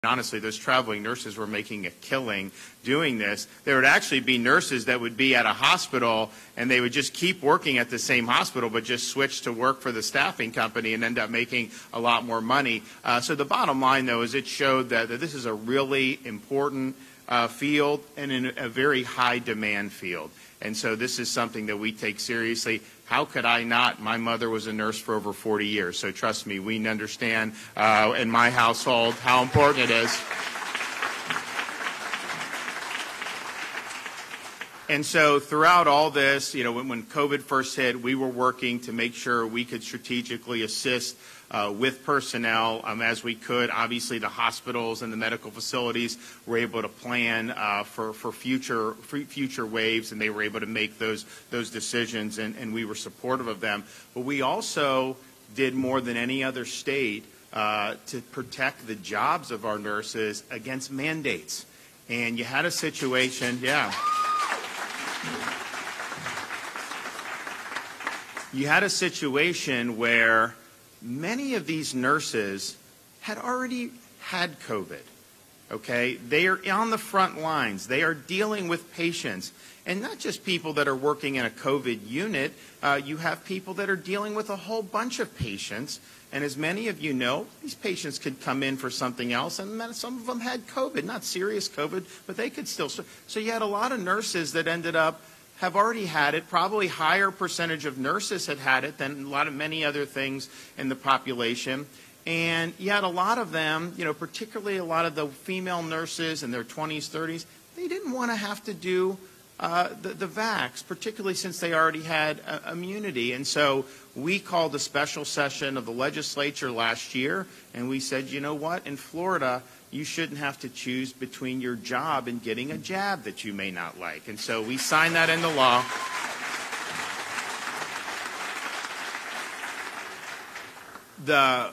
Honestly, those traveling nurses were making a killing doing this. There would actually be nurses that would be at a hospital and they would just keep working at the same hospital but just switch to work for the staffing company and end up making a lot more money. So the bottom line, though, is it showed that this is a really important field and in a very high demand field. And so this is something that we take seriously. How could I not? My mother was a nurse for over 40 years, so trust me, we understand in my household how important it is. And so throughout all this, when COVID first hit, we were working to make sure we could strategically assist with personnel as we could. Obviously, the hospitals and the medical facilities were able to plan for future waves, and they were able to make those decisions, and we were supportive of them. But we also did more than any other state to protect the jobs of our nurses against mandates. And you had a situation, you had a situation where many of these nurses had already had COVID, okay? They are on the front lines. They are dealing with patients. And not just people that are working in a COVID unit. You have people that are dealing with a whole bunch of patients. And as many of you know, these patients could come in for something else, and some of them had COVID, not serious COVID, but they could still. So you had a lot of nurses that ended up have already had it. Probably higher percentage of nurses had it than many other things in the population. And you had a lot of them, particularly a lot of the female nurses in their 20s, 30s, they didn't want to have to do the vax, particularly since they already had immunity. And so we called a special session of the legislature last year, and we said, you know what, in Florida, you shouldn't have to choose between your job and getting a jab that you may not like. And so we signed that into law. A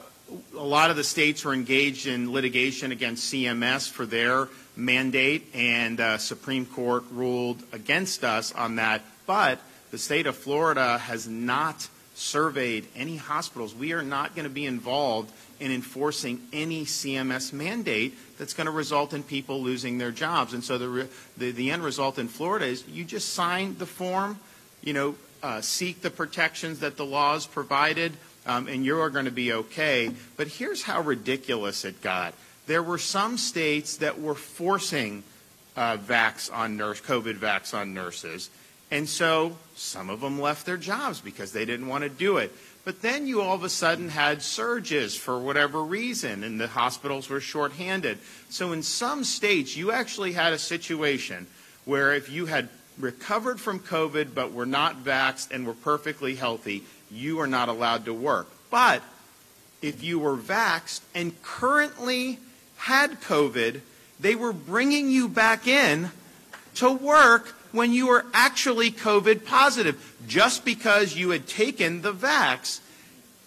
lot of the states were engaged in litigation against CMS for their mandate, and Supreme Court ruled against us on that. But the state of Florida has not surveyed any hospitals. We are not going to be involved in enforcing any CMS mandate that's going to result in people losing their jobs. And so the end result in Florida is you just sign the form, seek the protections that the laws provided, and you are going to be okay. But here's how ridiculous it got. There were some states that were forcing COVID vax on nurses. And so some of them left their jobs because they didn't want to do it. But then you all of a sudden had surges for whatever reason, and the hospitals were shorthanded. So in some states, you actually had a situation where if you had recovered from COVID but were not vaxxed and were perfectly healthy, you are not allowed to work. But if you were vaxxed and currently had COVID, they were bringing you back in to work when you were actually COVID positive, just because you had taken the vax.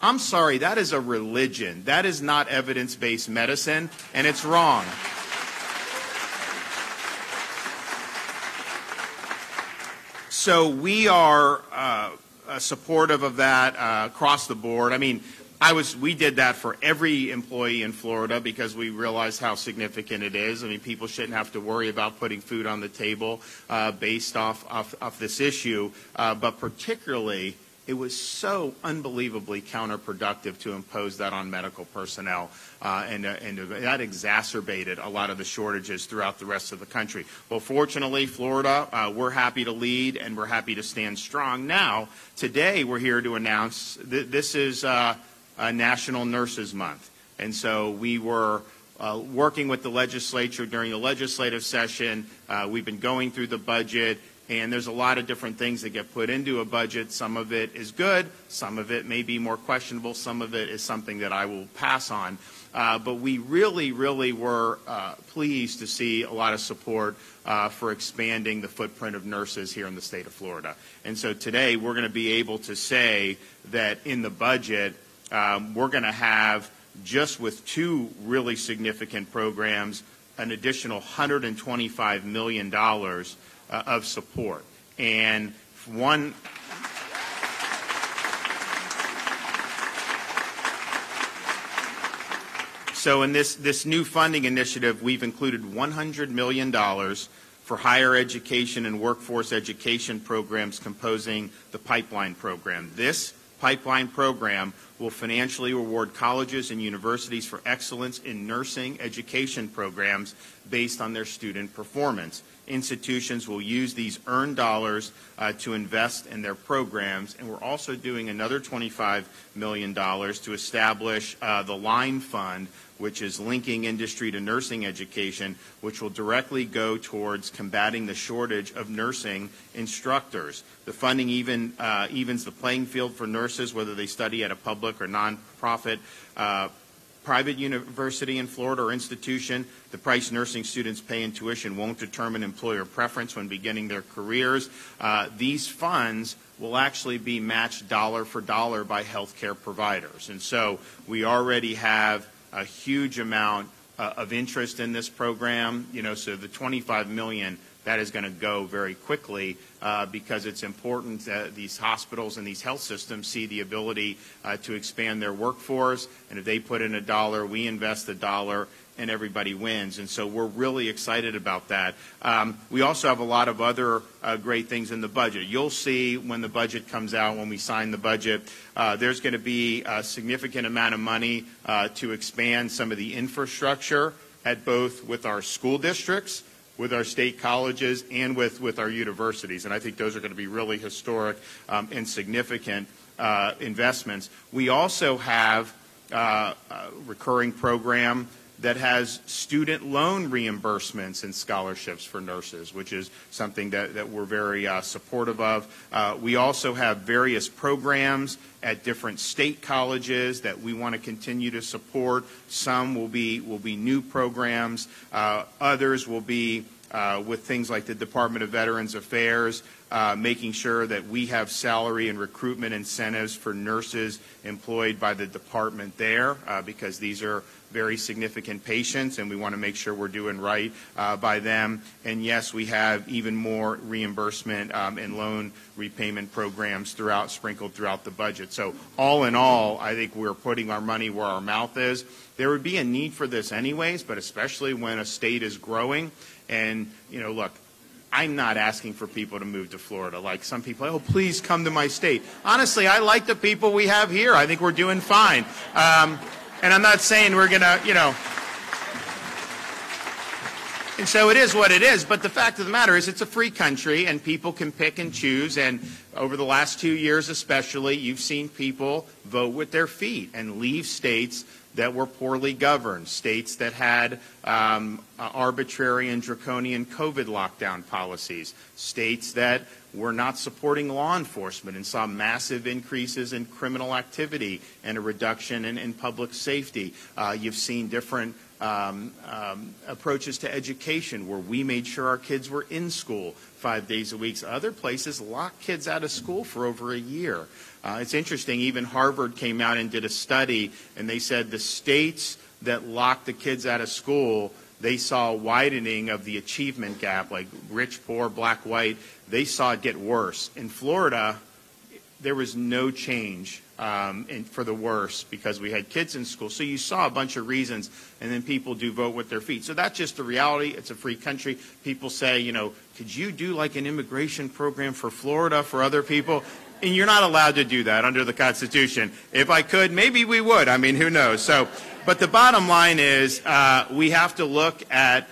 I'm sorry, that is a religion. That is not evidence-based medicine, and it's wrong. So we are supportive of that across the board. I mean, we did that for every employee in Florida because we realized how significant it is. I mean, people shouldn't have to worry about putting food on the table based off this issue. But particularly, it was so unbelievably counterproductive to impose that on medical personnel, and that exacerbated a lot of the shortages throughout the rest of the country. Well, fortunately, Florida, we're happy to lead and we're happy to stand strong. Now, today, we're here to announce this is National Nurses Month. And so we were working with the legislature during the legislative session. We've been going through the budget, and there's a lot of different things that get put into a budget. Some of it is good. Some of it may be more questionable. Some of it is something that I will pass on. But we really, really were pleased to see a lot of support for expanding the footprint of nurses here in the state of Florida. And so today we're going to be able to say that in the budget, we're going to have, just with two really significant programs, an additional $125 million of support. And one... So in this new funding initiative, we've included $100 million for higher education and workforce education programs composing the pipeline program. This pipeline program will financially reward colleges and universities for excellence in nursing education programs based on their student performance. Institutions will use these earned dollars to invest in their programs, and we're also doing another $25 million to establish the Line Fund, which is linking industry to nursing education, which will directly go towards combating the shortage of nursing instructors. The funding evens the playing field for nurses, whether they study at a public or nonprofit private university in Florida or institution. The price nursing students pay in tuition won't determine employer preference when beginning their careers. These funds will actually be matched dollar for dollar by healthcare providers. And so we already have a huge amount of interest in this program. So the $25 million, that is going to go very quickly because it's important that these hospitals and these health systems see the ability to expand their workforce. And if they put in $1, we invest $1, and everybody wins. And so we're really excited about that. We also have a lot of other great things in the budget. You'll see when the budget comes out, when we sign the budget, there's going to be a significant amount of money to expand some of the infrastructure at both with our school districts, with our state colleges, and with our universities. And I think those are going to be really historic and significant investments. We also have a recurring program that has student loan reimbursements and scholarships for nurses, which is something that we're very supportive of. We also have various programs at different state colleges that we want to continue to support. Some will be new programs. Others will be with things like the Department of Veterans Affairs, making sure that we have salary and recruitment incentives for nurses employed by the department there, because these are very significant patients, and we want to make sure we're doing right by them. And yes, we have even more reimbursement and loan repayment programs sprinkled throughout the budget. So all in all, I think we're putting our money where our mouth is. There would be a need for this anyways, but especially when a state is growing. And, look, I'm not asking for people to move to Florida. Like some people, oh, please come to my state. Honestly, I like the people we have here. I think we're doing fine. And I'm not saying we're going to, and so it is what it is. But the fact of the matter is it's a free country, and people can pick and choose. And over the last 2 years especially, you've seen people vote with their feet and leave states that were poorly governed, states that had arbitrary and draconian COVID lockdown policies, states that were not supporting law enforcement and saw massive increases in criminal activity and a reduction in public safety. You've seen different approaches to education where we made sure our kids were in school 5 days a week. Other places locked kids out of school for over a year. It's interesting, even Harvard came out and did a study, and they said the states that locked the kids out of school, they saw a widening of the achievement gap, like rich, poor, black, white. They saw it get worse. In Florida, there was no change for the worse because we had kids in school. So you saw a bunch of reasons, and then people do vote with their feet. So that's just the reality. It's a free country. People say, could you do like an immigration program for Florida for other people? And you're not allowed to do that under the Constitution. If I could, maybe we would. I mean, who knows? So, but the bottom line is we have to look at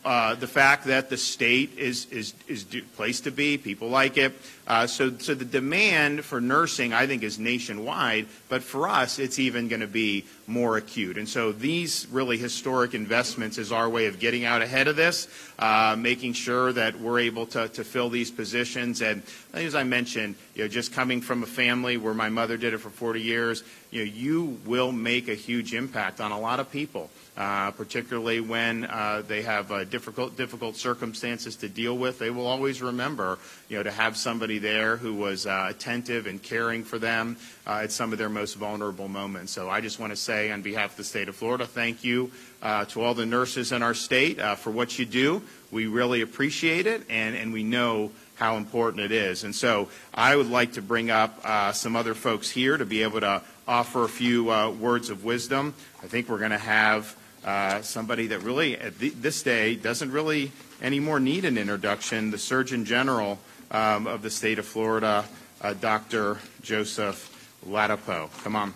the fact that the state is a place to be. People like it. So the demand for nursing, I think, is nationwide. But for us, it's even going to be more acute. And so these really historic investments is our way of getting out ahead of this, making sure that we're able to fill these positions. And as I mentioned, just coming from a family where my mother did it for 40 years, you will make a huge impact on a lot of people. Particularly when they have difficult circumstances to deal with. They will always remember, to have somebody there who was attentive and caring for them at some of their most vulnerable moments. So I just want to say on behalf of the state of Florida, thank you to all the nurses in our state for what you do. We really appreciate it, and we know how important it is. And so I would like to bring up some other folks here to be able to offer a few words of wisdom. I think we're going to have somebody that really at this day doesn't really anymore need an introduction, the Surgeon General of the state of Florida, Dr. Joseph Ladapo. Come on.